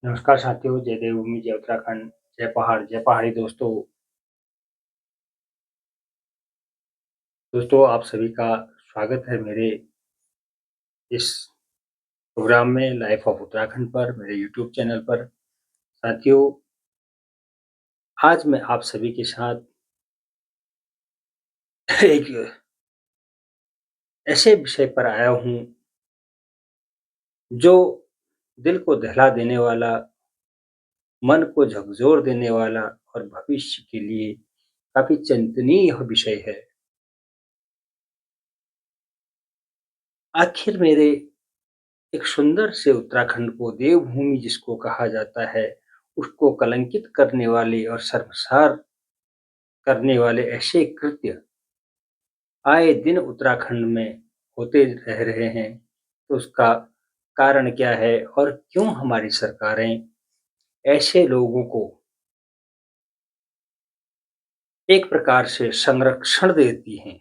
नमस्कार साथियों, जय देवभूमि, जय उत्तराखंड, जय पहाड़, जय पहाड़ी दोस्तों। दोस्तों, आप सभी का स्वागत है मेरे इस प्रोग्राम में लाइफ ऑफ उत्तराखंड पर, मेरे यूट्यूब चैनल पर। साथियों, आज मैं आप सभी के साथ एक ऐसे विषय पर आया हूँ जो दिल को दहला देने वाला, मन को झकझोर देने वाला और भविष्य के लिए काफ़ी चिंतनीय विषय है। आखिर मेरे एक सुंदर से उत्तराखंड को देवभूमि जिसको कहा जाता है, उसको कलंकित करने वाले और शर्मसार करने वाले ऐसे कृत्य आए दिन उत्तराखंड में होते रह रहे हैं। तो उसका कारण क्या है और क्यों हमारी सरकारें ऐसे लोगों को एक प्रकार से संरक्षण देती हैं?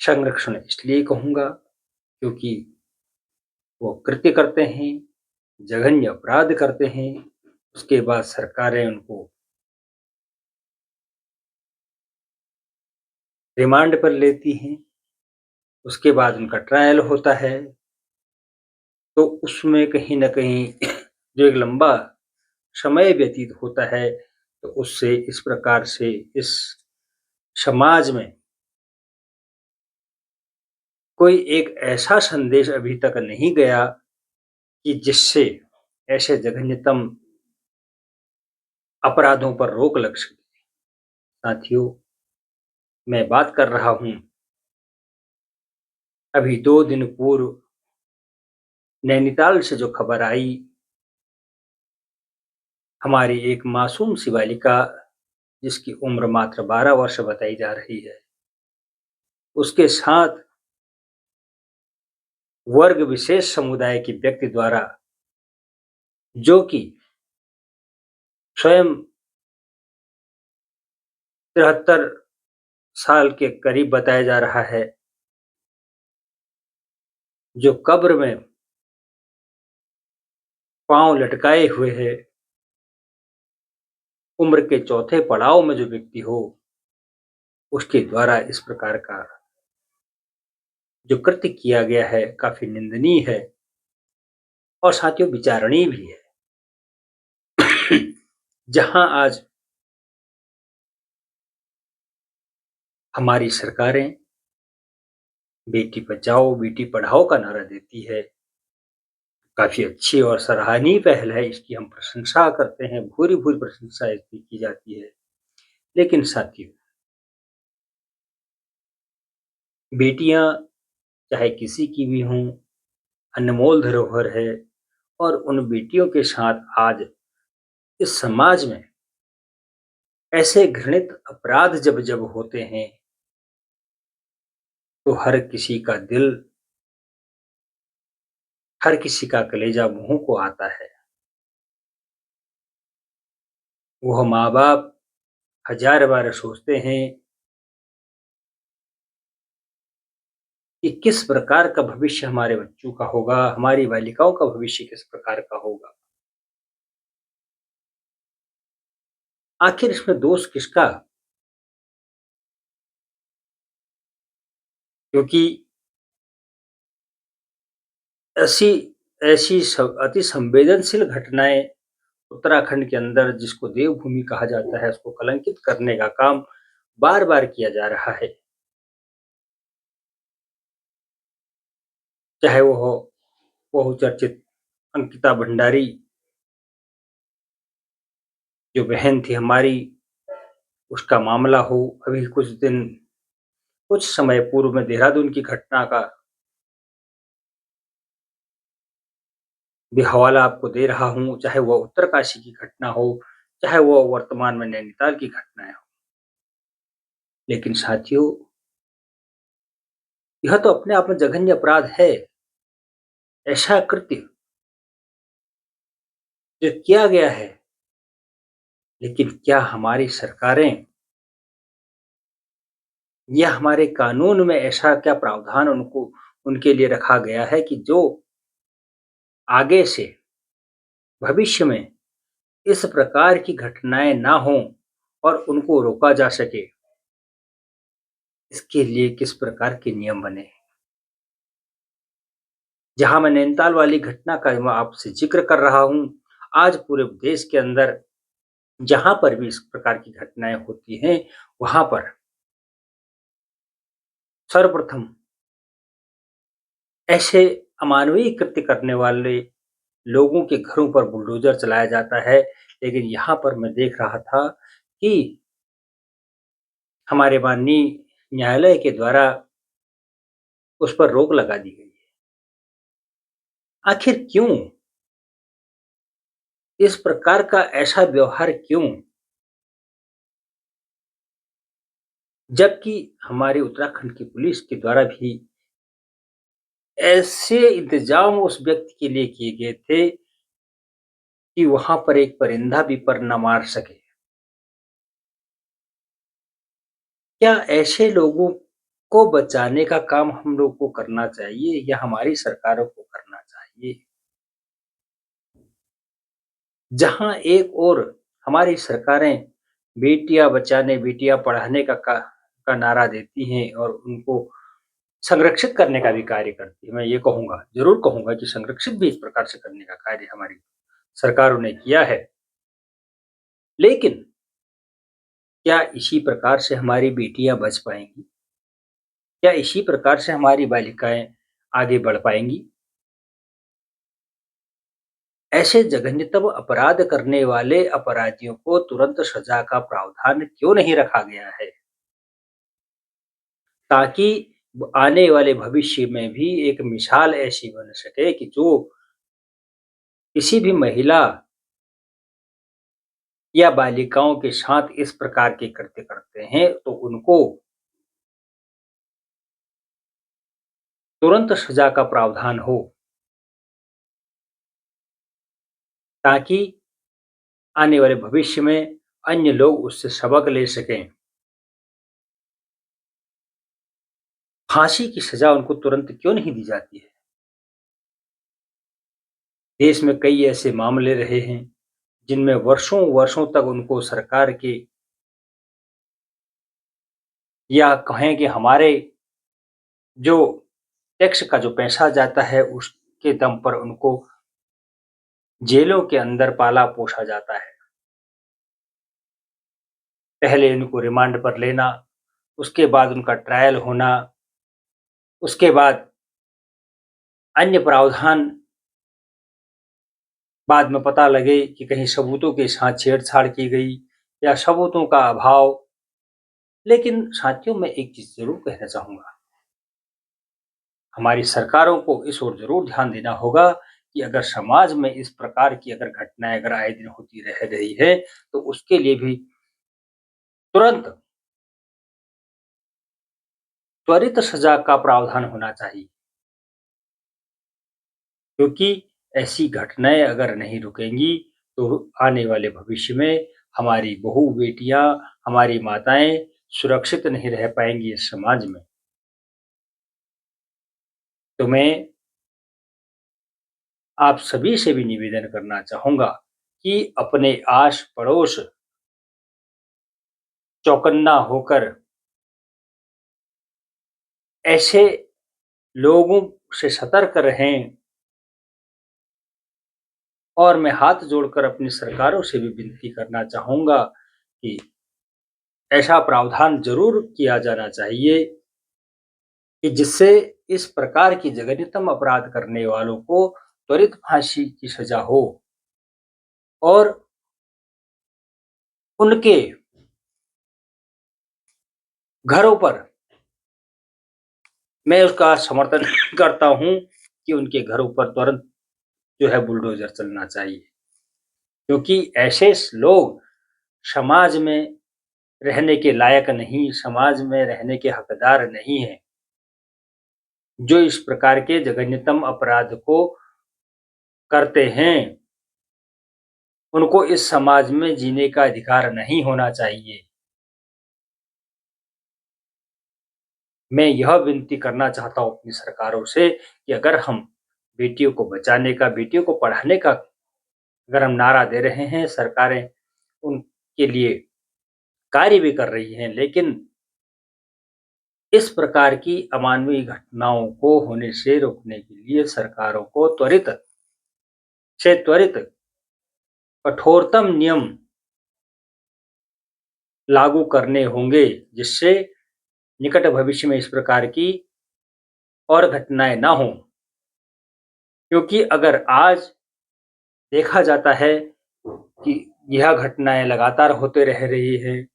संरक्षण इसलिए कहूँगा क्योंकि वो कृत्य करते हैं, जघन्य अपराध करते हैं, उसके बाद सरकारें उनको रिमांड पर लेती हैं, उसके बाद उनका ट्रायल होता है, तो उसमें कहीं न कहीं जो एक लंबा समय व्यतीत होता है, तो उससे इस प्रकार से इस समाज में कोई एक ऐसा संदेश अभी तक नहीं गया कि जिससे ऐसे जघन्यतम अपराधों पर रोक लग सके। साथियों, मैं बात कर रहा हूँ अभी 2 दिन पूर्व नैनीताल से जो खबर आई, हमारी एक मासूम सी बालिका जिसकी उम्र मात्र 12 वर्ष बताई जा रही है, उसके साथ वर्ग विशेष समुदाय के व्यक्ति द्वारा जो कि स्वयं 73 साल के करीब बताया जा रहा है, जो कब्र में पाँव लटकाए हुए है, उम्र के चौथे पड़ाव में जो व्यक्ति हो, उसके द्वारा इस प्रकार का जो कृत्य किया गया है, काफ़ी निंदनीय है और साथियों विचारणीय भी है। जहाँ आज हमारी सरकारें बेटी बचाओ, बेटी पढ़ाओ का नारा देती है, काफ़ी अच्छी और सराहनीय पहल है, इसकी हम प्रशंसा करते हैं, भूरि-भूरि प्रशंसा इसकी की जाती है। लेकिन साथियों, बेटियाँ चाहे किसी की भी हों, अनमोल धरोहर है और उन बेटियों के साथ आज इस समाज में ऐसे घृणित अपराध जब-जब होते हैं, तो हर किसी का दिल, हर किसी का कलेजा मुँह को आता है। वह माँ-बाप हज़ार बार सोचते हैं कि किस प्रकार का भविष्य हमारे बच्चों का होगा, हमारी बालिकाओं का भविष्य किस प्रकार का होगा। आखिर इसमें दोष किसका? क्योंकि ऐसी ऐसी अति संवेदनशील घटनाएँ उत्तराखंड के अंदर जिसको देवभूमि कहा जाता है, उसको कलंकित करने का काम बार-बार किया जा रहा है। चाहे वो हो बहुचर्चित अंकिता भंडारी, जो बहन थी हमारी, उसका मामला हो, अभी कुछ समय पूर्व में देहरादून की घटना का भी हवाला आपको दे रहा हूँ, चाहे वह उत्तरकाशी की घटना हो, चाहे वो वर्तमान में नैनीताल की घटनाएँ हों। लेकिन साथियों, यह तो अपने आप में जघन्य अपराध है। ऐसा कृत्य जो किया गया है, लेकिन क्या हमारी सरकारें या हमारे कानून में ऐसा क्या प्रावधान उनको उनके लिए रखा गया है कि जो आगे से भविष्य में इस प्रकार की घटनाएँ ना हों और उनको रोका जा सके, इसके लिए किस प्रकार के नियम बने। जहाँ मैं नैनीताल वाली घटना का मैं आपसे ज़िक्र कर रहा हूँ, आज पूरे देश के अंदर जहाँ पर भी इस प्रकार की घटनाएँ होती हैं, वहाँ पर सर्वप्रथम ऐसे अमानवीय कृत्य करने वाले लोगों के घरों पर बुलडोज़र चलाया जाता है। लेकिन यहाँ पर मैं देख रहा था कि हमारे माननीय न्यायालय के द्वारा उस पर रोक लगा दी गई है। आखिर क्यों? इस प्रकार का ऐसा व्यवहार क्यों? जबकि हमारे उत्तराखंड की पुलिस के द्वारा भी ऐसे इंतज़ाम उस व्यक्ति के लिए किए गए थे कि वहाँ पर एक परिंदा भी पर न मार सके। क्या ऐसे लोगों को बचाने का काम हम लोग को करना चाहिए या हमारी सरकारों को करना चाहिए? जहाँ एक ओर हमारी सरकारें बेटियाँ बचाने, बेटियाँ पढ़ाने का नारा देती हैं और उनको संरक्षित करने का भी कार्य करती है। मैं ये कहूँगा, ज़रूर कहूँगा कि संरक्षित भी इस प्रकार से करने का कार्य हमारी सरकारों ने किया है। लेकिन क्या इसी प्रकार से हमारी बेटियाँ बच पाएँगी? क्या इसी प्रकार से हमारी बालिकाएँ आगे बढ़ पाएँगी? ऐसे जघन्यतम अपराध करने वाले अपराधियों को तुरंत सज़ा का प्रावधान क्यों नहीं रखा गया है? ताकि आने वाले भविष्य में भी एक मिसाल ऐसी बन सके कि जो किसी भी महिला या बालिकाओं के साथ इस प्रकार के कृत्य करते हैं, तो उनको तुरंत सज़ा का प्रावधान हो, ताकि आने वाले भविष्य में अन्य लोग उससे सबक ले सकें। फांसी की सज़ा उनको तुरंत क्यों नहीं दी जाती है? देश में कई ऐसे मामले रहे हैं, जिनमें वर्षों-वर्षों तक उनको सरकार के या कहें कि हमारे जो टैक्स का जो पैसा जाता है, उसके दम पर उनको जेलों के अंदर पाला-पोसा जाता है। पहले उनको रिमांड पर लेना, उसके बाद उनका ट्रायल होना, उसके बाद अन्य प्रावधान बाद में पता लगे कि कहीं सबूतों के साथ छेड़छाड़ की गई या सबूतों का अभाव। लेकिन साथियों, मैं एक चीज़ ज़रूर कहना चाहूँगा, हमारी सरकारों को इस ओर ज़रूर ध्यान देना होगा कि अगर समाज में इस प्रकार की अगर घटनाएँ अगर आए दिन होती रह रही है, तो उसके लिए भी तुरंत त्वरित सज़ा का प्रावधान होना चाहिए। क्योंकि ऐसी घटनाएँ अगर नहीं रुकेंगी, तो आने वाले भविष्य में हमारी बहू-बेटियाँ, हमारी माताएँ सुरक्षित नहीं रह पाएँगी इस समाज में। तो मैं आप सभी से भी निवेदन करना चाहूँगा कि अपने आस-पड़ोस चौकन्ना होकर ऐसे लोगों से सतर्क रहें और मैं हाथ जोड़कर अपनी सरकारों से भी विनती करना चाहूँगा कि ऐसा प्रावधान ज़रूर किया जाना चाहिए कि जिससे इस प्रकार की जघन्यतम अपराध करने वालों को त्वरित फांसी की सज़ा हो और उनके घरों पर मैं उसका समर्थन करता हूँ कि उनके घरों पर तुरंत जो है बुलडोज़र चलना चाहिए। क्योंकि ऐसे लोग समाज में रहने के लायक नहीं, समाज में रहने के हकदार नहीं हैं, जो इस प्रकार के जघन्यतम अपराध को करते हैं, उनको इस समाज में जीने का अधिकार नहीं होना चाहिए। मैं यह विनती करना चाहता हूँ अपनी सरकारों से कि अगर हम बेटियों को बचाने का, बेटियों को पढ़ाने का गर्म नारा दे रहे हैं, सरकारें उनके लिए कार्य भी कर रही हैं, लेकिन इस प्रकार की अमानवीय घटनाओं को होने से रोकने के लिए सरकारों को त्वरित कठोरतम नियम लागू करने होंगे, जिससे निकट भविष्य में इस प्रकार की और घटनाएँ ना हों। क्योंकि अगर आज देखा जाता है कि यह घटनाएँ लगातार होते रह रही हैं,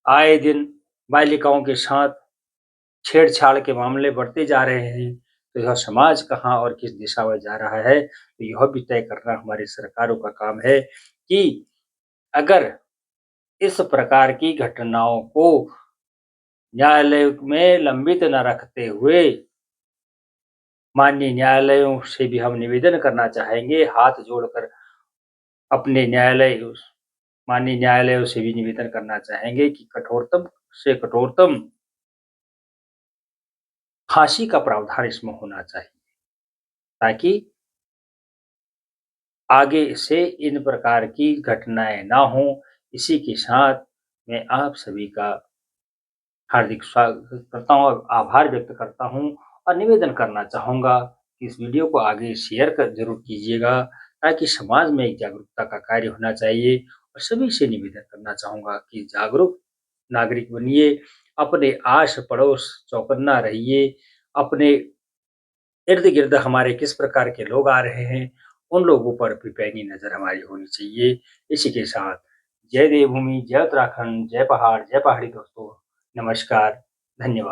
आए दिन बालिकाओं के साथ छेड़छाड़ के मामले बढ़ते जा रहे हैं, तो यह समाज कहाँ और किस दिशा में जा रहा है, तो यह भी तय करना हमारी सरकारों का काम है कि अगर इस प्रकार की घटनाओं को न्यायालय में लंबित न रखते हुए माननीय न्यायालयों से भी हम निवेदन करना चाहेंगे, हाथ जोड़कर अपने माननीय न्यायालयों से भी निवेदन करना चाहेंगे कि कठोरतम से कठोरतम फांसी का प्रावधान इसमें होना चाहिए, ताकि आगे से इन प्रकार की घटनाएँ ना हों। इसी के साथ मैं आप सभी का हार्दिक स्वागत करता हूँ और आभार व्यक्त करता हूँ और निवेदन करना चाहूँगा कि इस वीडियो को आगे शेयर कर ज़रूर कीजिएगा, ताकि समाज में एक जागरूकता का कार्य होना चाहिए और सभी से निवेदन करना चाहूँगा कि जागरूक नागरिक बनिए, अपने आस-पड़ोस चौकन्ना रहिए, अपने इर्द-गिर्द हमारे किस प्रकार के लोग आ रहे हैं, उन लोगों पर भी पैनी नज़र हमारी होनी चाहिए। इसी के साथ जय देवभूमि, जय उत्तराखंड, जय पहाड़, जय पहाड़ी दोस्तों। नमस्कार, धन्यवाद।